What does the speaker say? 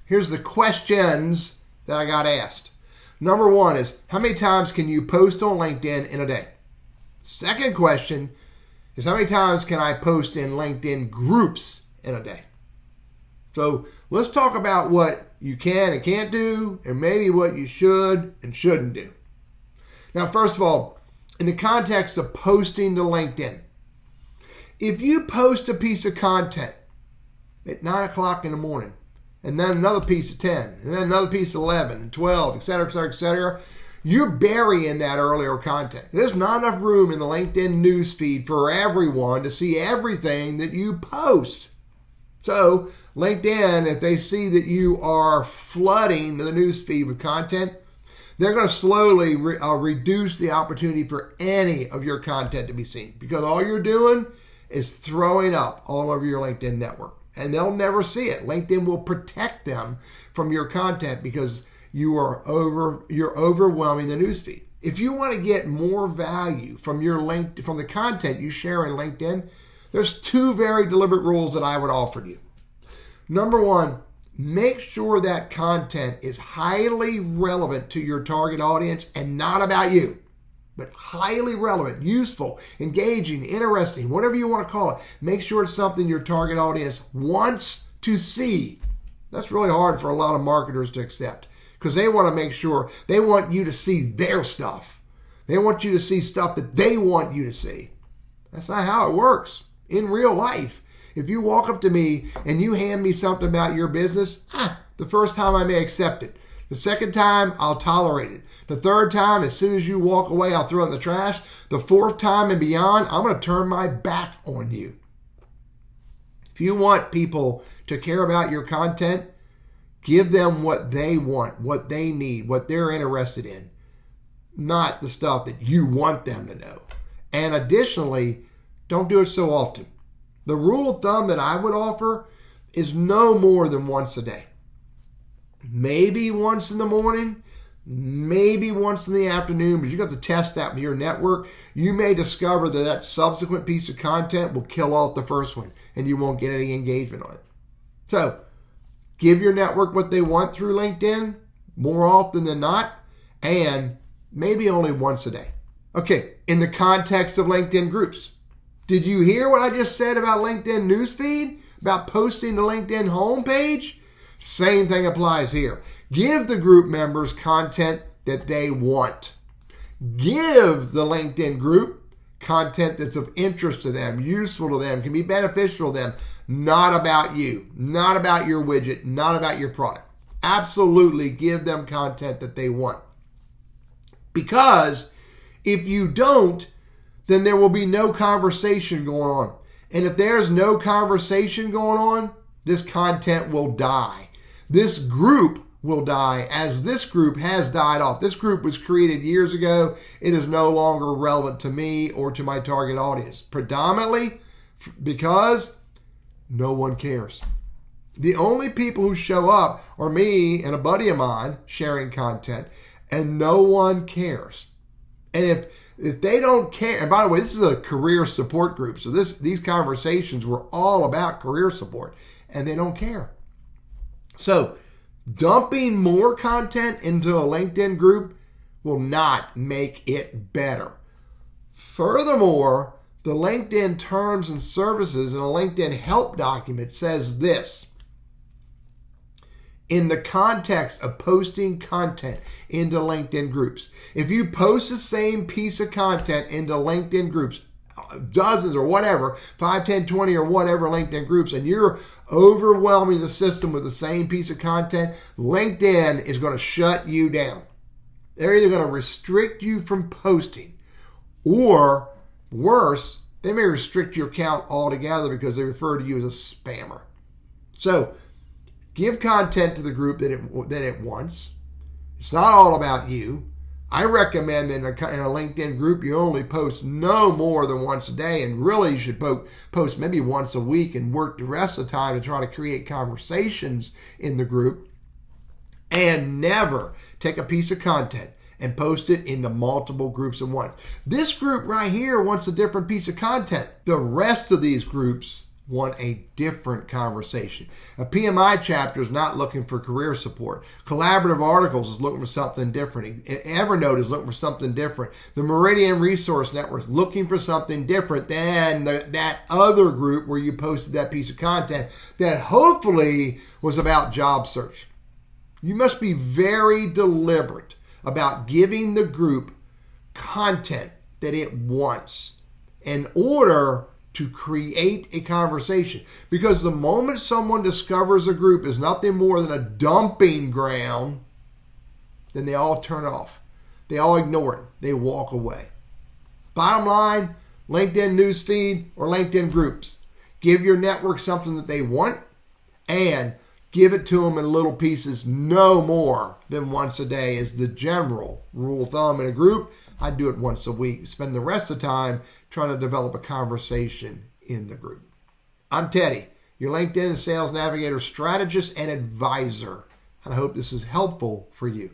Here's the questions that I got asked. Number one is, how many times can you post on LinkedIn in a day? Second question is, how many times can I post in LinkedIn groups in a day? So let's talk about what you can and can't do, and maybe what you should and shouldn't do. Now, first of all, in the context of posting to LinkedIn, if you post a piece of content at 9 o'clock in the morning, and then another piece at 10, and then another piece at 11, and 12, et cetera, et cetera, et cetera, you're burying that earlier content. There's not enough room in the LinkedIn newsfeed for everyone to see everything that you post. So LinkedIn, if they see that you are flooding the newsfeed with content, they're going to slowly reduce the opportunity for any of your content to be seen, because all you're doing is throwing up all over your LinkedIn network, and they'll never see it. LinkedIn will protect them from your content because you're overwhelming the newsfeed. If you want to get more value from from the content you share in LinkedIn, there's two very deliberate rules that I would offer you. Number one, make sure that content is highly relevant to your target audience and not about you, but highly relevant, useful, engaging, interesting, whatever you want to call it. Make sure it's something your target audience wants to see. That's really hard for a lot of marketers to accept, because they want to make sure, they want you to see their stuff. They want you to see stuff that they want you to see. That's not how it works in real life. If you walk up to me and you hand me something about your business, the first time I may accept it. The second time, I'll tolerate it. The third time, as soon as you walk away, I'll throw it in the trash. The fourth time and beyond, I'm going to turn my back on you. If you want people to care about your content, give them what they want, what they need, what they're interested in, not the stuff that you want them to know. And additionally, don't do it so often. The rule of thumb that I would offer is no more than once a day. Maybe once in the morning, maybe once in the afternoon, but you have to test that with your network. You may discover that that subsequent piece of content will kill off the first one, and you won't get any engagement on it. So, give your network what they want through LinkedIn more often than not, and maybe only once a day. Okay, in the context of LinkedIn groups, did you hear what I just said about LinkedIn newsfeed? About posting the LinkedIn homepage? Same thing applies here. Give the group members content that they want. Give the LinkedIn group content that's of interest to them, useful to them, can be beneficial to them, not about you, not about your widget, not about your product. Absolutely give them content that they want. Because if you don't, then there will be no conversation going on. And if there's no conversation going on, this content will die. This group will die, as this group has died off. This group was created years ago. It is no longer relevant to me or to my target audience, predominantly because no one cares. The only people who show up are me and a buddy of mine sharing content, and no one cares. And if they don't care, and by the way, this is a career support group, so these conversations were all about career support, and they don't care. So dumping more content into a LinkedIn group will not make it better. Furthermore, the LinkedIn terms and services in a LinkedIn help document says this: in the context of posting content into LinkedIn groups, if you post the same piece of content into LinkedIn groups, dozens or whatever, 5, 10, 20 or whatever LinkedIn groups, and you're overwhelming the system with the same piece of content, LinkedIn is going to shut you down. They're either going to restrict you from posting, or worse, they may restrict your account altogether because they refer to you as a spammer. So give content to the group that it wants. It's not all about you. I recommend that in a LinkedIn group, you only post no more than once a day, and really you should post maybe once a week and work the rest of the time to try to create conversations in the group, and never take a piece of content and post it into multiple groups at once. This group right here wants a different piece of content. The rest of these groups want a different conversation. A PMI chapter is not looking for career support. Collaborative Articles is looking for something different. Evernote is looking for something different. The Meridian Resource Network is looking for something different than that other group where you posted that piece of content that hopefully was about job search. You must be very deliberate about giving the group content that it wants in order to create a conversation. Because the moment someone discovers a group is nothing more than a dumping ground, then they all turn off. They all ignore it. They walk away. Bottom line, LinkedIn newsfeed or LinkedIn groups. Give your network something that they want and give it to them in little pieces, no more than once a day is the general rule of thumb. In a group, I do it once a week. Spend the rest of the time trying to develop a conversation in the group. I'm Teddy, your LinkedIn and Sales Navigator strategist and advisor. And I hope this is helpful for you.